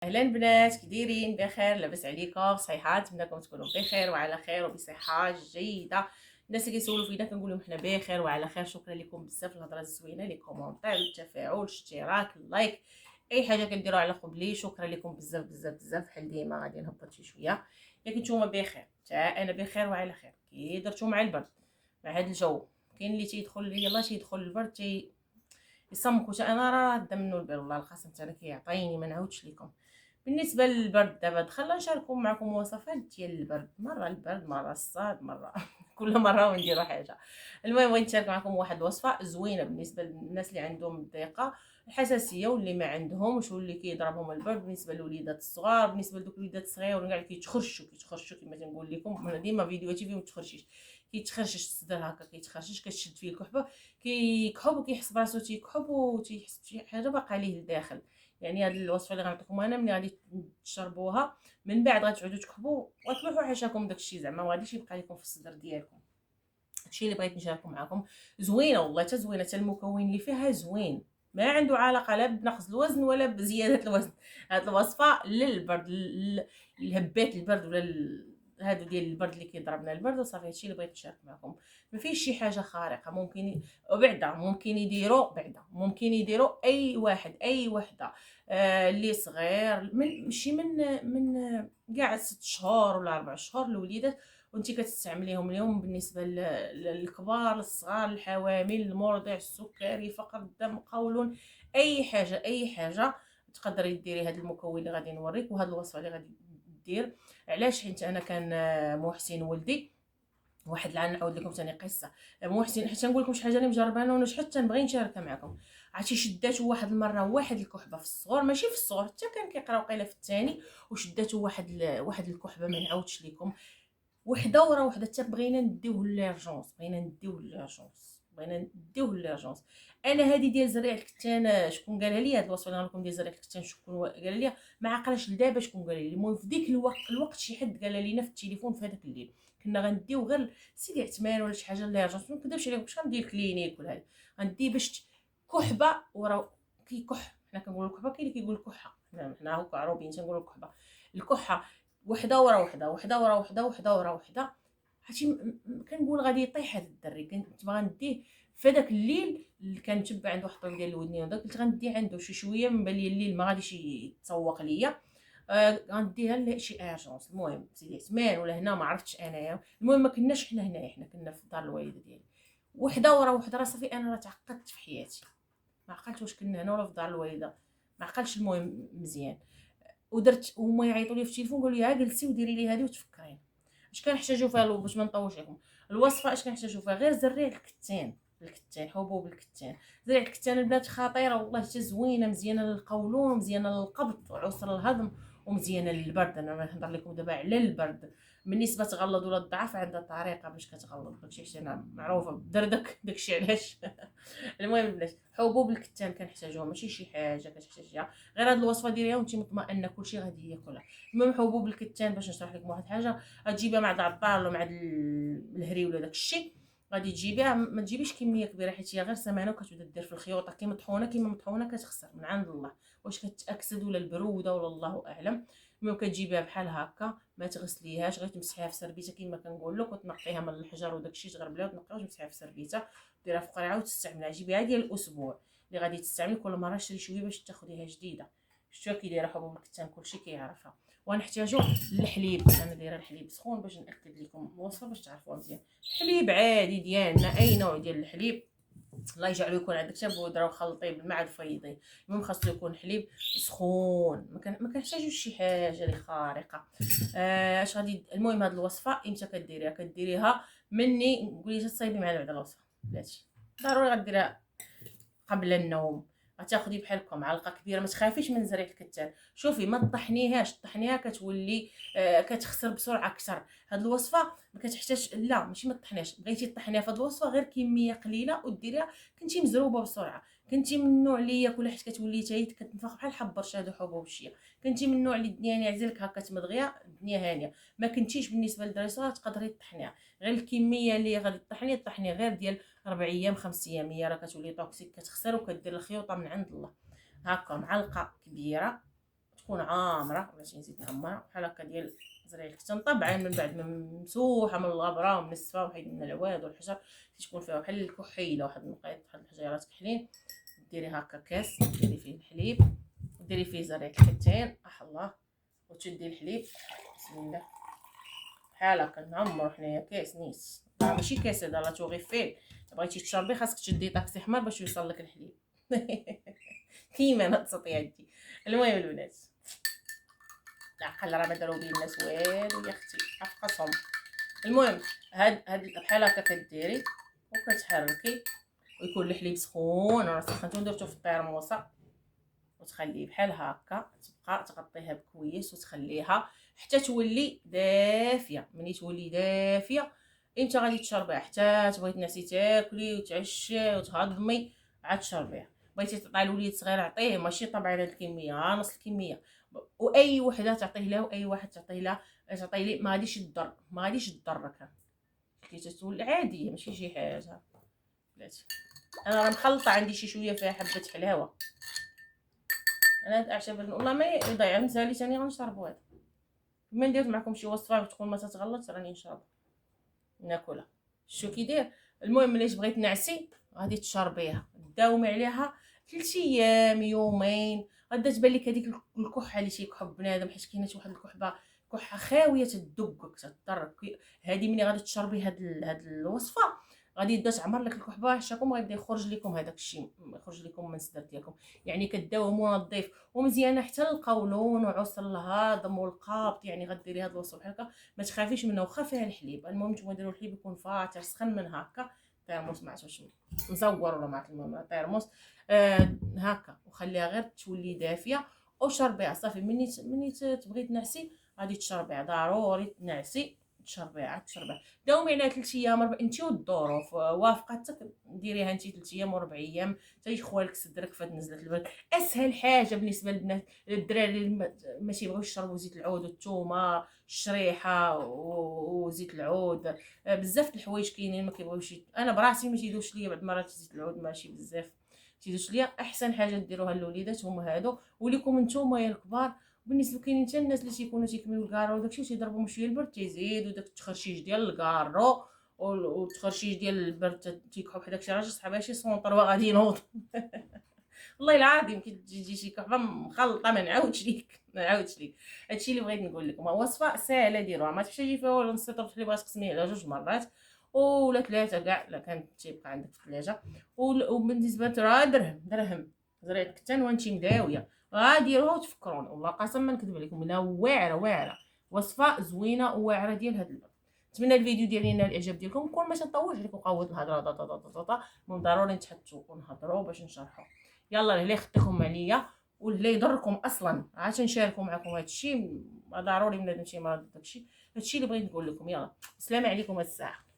اهلا بنات، كي دايرين؟ بخير؟ لاباس عليكم؟ صحيحه؟ نتمنىكم تكونوا بخير وعلى خير وبصحه جيده. الناس اللي كيسولوا فينا كنقول لهم حنا بخير وعلى خير. شكرا لكم بزاف الهضره الزوينه، لي كومونتير، التفاعل، الاشتراك، اللايك، اي حاجه كديروها على قبلي. شكرا لكم بزاف بزاف بزاف. بحال ديما غادي نهبط شي شويه. ياك نتوما بخير حتى انا بخير وعلى خير. كي درتو مع البرد، مع هذا الجو، كاين اللي تيدخل يلاه تيدخل البرد يصمكو. حتى انا راه راده منو البال، والله القسم تاعنا كيعطيني ما نعاودش لكم. بالنسبه للبرد دابا دخلنا نشاركوا معكم وصفات ديال البرد. مره البرد، مره الصاد، مره كل مره ونديروا حاجه. المهم بغيت نشارك معكم واحد الوصفه زوينه بالنسبه للناس اللي عندهم الضيقه، الحساسيه، واللي ما عندهمش، واللي كيضربهم البرد. بالنسبه للوليدات الصغار، بالنسبه لدوك الوليدات الصغيور كاع اللي كيتخرشوا كما تنقول لكم. انا ديما فيديوهاتي فيهم تخرشيش، كيتخرشش الصدر هكا، كيتخرشش، كتشد فيه الكحبه، كيكحب وكيحس براسو تيكحب وتيحس بشي حاجه باقا ليه لداخل. يعني هاد الوصفه اللي غنعطيكم انا، ملي غادي تشربوها من بعد غتعودوا تكحبوا وتلوحوا حاشاكم داكشي، زعما ما غاديش يبقى لكم في الصدر ديالكم. هادشي اللي بغيت نشاركو معكم. زوينه والله، حتى زوينه، حتى المكون اللي فيها زوين، ما عنده علاقه لا بنقص الوزن ولا بزياده الوزن. هاد الوصفه للبرد، لهبات البرد، ولا هادو ديال البرد اللي كيضربنا البرد. وصافي هادشي اللي بغيت نشارك معكم. ما فيش شي حاجه خارقه. بعدا ممكن يديروا اي واحد اي وحده، اللي صغير، ماشي من كاع 6 شهور ولا 4 شهور الوليدات، وانت كتستعمليهم اليوم. بالنسبه للكبار، الصغار، الحوامل، المرضع، السكري، فقر الدم، قولون، اي حاجه تقدري ديري هذا المكون اللي غادي نوريك، وهذه الوصفه اللي غادي دير. علاش؟ حيت انا كان محسن ولدي، واحد العام نعاود لكم ثاني قصه. محسن، حتى نقول لكم شي حاجه اللي مجربه انا ونجحت حتى نبغي نشاركها معكم. عرفتي شداتو واحد المره واحد الكحبه في الصغر، ماشي في الصغر، حتى كان كيقرا وقيله في الثاني، وشداتو واحد الكحبه ما نعاودش لكم. وحده ورا وحده، حتى بغينا نديوه ليرجونس، بغينا نديوه ليرجونس. انا هذه ديال زريع الكتان، شكون قالها لي هاد الوصفه اللي غنقول ديال زريع الكتان؟ شكون قالها لي؟ ما عقلاش لدابا شكون قالها لي. المهم في ديك الوقت شي حد قالها لينا في التليفون في هذاك الليل. كنا غنديو غير سيدي عثمان ولا شي حاجه ليرجونس، ما نكذبش عليكم، باش غندير كلينيك ولا هذا. غندي باش كحبه ورا كيكح. حنا كنقولوا الكحبه، كاين اللي كيقول الكحه، حنا هكا عروبين تنقولوا الكحبه. الكحه وحده ورا وحده، وحده ورا وحده، وحده ورا وحده. عرفتي كنقول غادي يطيح هذا الدري. كنت باغا نديه في هذاك الليل اللي كان متبع عنده واحد الطبيب ديال الودنين وداك، قلت غنديه عنده شي شويه، من بان لي الليل ما غاديش يتسوق ليا. غنديها لشي ايرجونس. المهم سيدي عثمان ولا هنا ما عرفتش انايا. المهم ما كناش حنا هنايا، حنا كنا في دار الوالده ديالي. وحده ورا وحده، راه صافي انا راه تعقدت في حياتي. ما عقلتش واش كنا هنا ولا في دار الوالده، ما عقلتش. المهم مزيان. ودرت، هما يعيطوا لي في التليفون قالوا لي ها جلسي وديري لي هذه وتفكرين. اش كنحتاجو فيها باش ما نطولش لكم الوصفه؟ اش كنحتاجو فيها؟ غير زريع الكتان، حبوب الكتان. زريع الكتان البنات خطيره والله، حتى زوينه، مزيانه للقولون، ومزيانه للقبض وعسر الهضم، ومزيانه للبرد. انا نهضر لكم دابا على البرد. بالنسبه تغلظ ولا الضعف، عندها طريقه باش كتغلظ داكشي، حتى انا معروفه بدردك داكشي علاش. المهم البنات، حبوب الكتان كنحتاجوها، ماشي شي حاجه كتحتاجيها، غير هاد الوصفه ديريها وانت مطمئنه كلشي غادي ياكلها. المهم حبوب الكتان، باش نشرح لكم واحد الحاجه، غتجيبيها مع العطار ولا مع الهري ولا داكشي. غادي تجيبيها، ما تجيبيش كميه كبيره حيت هي غير سمانه، وكتبدا دير في الخيوطه كيما مطحونه كتخسر من عند الله. واش كتاكسد ولا البروده ولا الله اعلم. المهم كتجيبيها بحال هكا، ما تغسليهاش، غير تمسحيها في سربيته كما كنقول لك، وتنقيها من الحجر وداكشي، تغربليها وتنقيها وتمسحيها في سربيته، ديرها في قرعه وتستعملها. جيبيها ديال الاسبوع اللي غادي تستعملي، كل مره شري شويه باش تاخديها جديده. شتو كي دايره حبوب الكتان كلشي كيعرفها. ونحتاجو الحليب. انا دايره الحليب سخون باش ناكد لكم الوصفه باش تعرفوها مزيان. حليب عادي ديالنا، اي نوع ديال الحليب، الله يجعلو يكون عندك حتى بودره، وخلطيه بالماء الفيضي. المهم خاصو يكون حليب سخون، ما كنحتاجوش شي حاجه اللي خارقه. اش غادي، المهم هاد الوصفه امتى كديريها؟ كديريها مني قولي تصايبي معنا بعد الوصفه، بلاتي ضروري غديريها قبل النوم. غتاخدي بحال هكا معلقه كبيره، ما تخافيش من زريعه الكتان. شوفي ما تطحنيهاش، طحنيها كتولي كتخسر بسرعه اكثر. هاد الوصفه ما كتحتاج، لا ماشي ما تطحنيهاش، بغيتي تطحنيها في هاد الوصفه غير كميه قليله وديريها. كنتي مزروبه بسرعه، كنتي من النوع اللي ياكل حيت كتولي حتى هي كتنفخ بحال حبر هادو حبوب الشيا، كنتي من النوع اللي الدنيا عزلك هكا تمضغيها الدنيا هانيه. ما كنتيش بالنسبه للدراري الصغار تقدري تطحنيها. غير الكميه اللي غادي تطحني غير ديال 4 ايام 5 ايام، هي راه كتولي توكسيك، كتخسر، وكدير الخيوطه من عند الله. هكا معلقه كبيره تكون عامره، بلاتي نزيد نعمرها بحال هكا ديال زريع الكتان. طبعا من بعد ما ممسوحه من الغبره ومنسفه وحيد من العواد والحجر، تكون فيها بحال الكحيله واحد النقيط بحال الحجيرات كحلين. ديري هكا كاس ديري فيه الحليب وديري فيه زريع الكتان الله، وتشدي الحليب بسم الله بحال هكا نعمرو حنايا كاس نيس، ماشي كاس هذا لا توغيفيل. بغيتي تشربي خاصك تشدي طاكسي حمر باش يوصل لك الحليب. كيما انا تصطي عندي. المهم البنات العقل راه ما دارو بيه الناس والو يا اختي افقسهم. المهم هاد بحال هكا كديري وكتحركي ويكون الحليب سخون، راه سخنتو درتو في الطيرموسه وتخليه بحال هكا، تبقى تغطيها بكويس وتخليها حتى تولي دافيه. ملي تولي دافيه انت غادي تشربيها، حتى تبغي تنعسي تاكلي وتعشي وتهضمي عاد تشربيها. بغيتي تعطي لوليد صغير عطيه، ماشي طبعا هاد الكميه، نص الكميه. واي وحده تعطيه لها واي واحد تعطيه لها تعطيه لي ما غاديش تضر، ما غاديش تضرك. كي تتولي عاديه ماشي شي حاجه. بلاتي انا راه مخلطه عندي شي شويه فيها حبه حلاوه. انا هاد الاعشاب والله ما يضيع مسالي ثاني غنشربو هذا. كما ندير معكم شي وصفه تكون ما تتغلط راني نشرب ناكلها. شو كيدير. المهم ملي بغيت نعسي غادي تشربيها، داومي عليها 3 ايام يومين، غادا تبان لك هذيك الكحه اللي تيكحب بنادم، حيت كاينه شي واحد الكحبه كحه خاويه تدقك تضرك. هذه ملي غادي تشربي هاد الوصفه غادي يبدا تعمر لك الكحبه حشاكم، غيبدا يخرج لكم هذاك الشيء، يخرج لكم من الصدر ديالكم. يعني كداوه منظف ومزيانه حتى للقولون وعسر الهضم والقابط. يعني غديري هاد الوصفه بحال هكا ما تخافيش منها واخا فيها الحليب. المهم نتوما ديروا الحليب يكون فاتر سخن من هكا، تيرموس ما عرفتش مزور ولا ما عرفت، المهم تيرموس هكا وخليها غير تولي دافيه وشربيها صافي. مني تبغي تنعسي غادي تشربيها، ضروري تنعسي تشربيها عاد تشربيها. داومي عليها 3 ايام انت والظروف وافقتك ديريها انت 3 ايام و4 ايام حتى يخوالك صدرك فهاد نزله البرد. اسهل حاجه بالنسبه للبنات الدراري اللي ما تيبغيوش يشربوا زيت العود والثومه الشريحه وزيت العود. بزاف د الحوايج كاينين ما كيبغيوش انا براسي ما تيدوش ليا بعض المرات زيت العود ماشي بزاف تيدوش ليا. احسن حاجه ديروها للوليدات هما هادو وليكم نتوما يا الكبار. بالنسبه كاينين حتى الناس اللي تيكونوا تيكملوا الكارو وداكشي تيضربوا شويه البرد تيزيدوا داك التخرشيش ديال الكارو والتخرشيش ديال البرد تيكحوا بحال داكشي. راجل صحابها شي سونطر وغادي ينوض. والله العظيم كتجي شي كحبه مخلطه ما نعاودش ليك هادشي اللي بغيت نقول لكم. وصفه ساهله ديروها ما تمشي فيها ولا نص لتر الحليب غتقسميه على 2 مرات ولا 3 كاع لا كانت تيبقى عندك في الثلاجه. وبالنسبه راه درهم زريعه الكتان وانتي مداويه غاديروها وتفكروني والله قسما ما نكذب عليكم لا واعره وصفه زوينه وواعره ديال هاد البلد. نتمنى الفيديو ديالي ينال الاعجاب ديالكم. كون ما نطولش عليكم قوت الهضره من ضروري نتحدثوا ونهضروا باش نشرحوا. يلا اللي خدتكم عليا واللي يضركم اصلا عاد نشاركوا معكم هادشي ضروري بنادم شي مرض داكشي اللي بغيت نقول لكم. يلا السلام عليكم الساعه.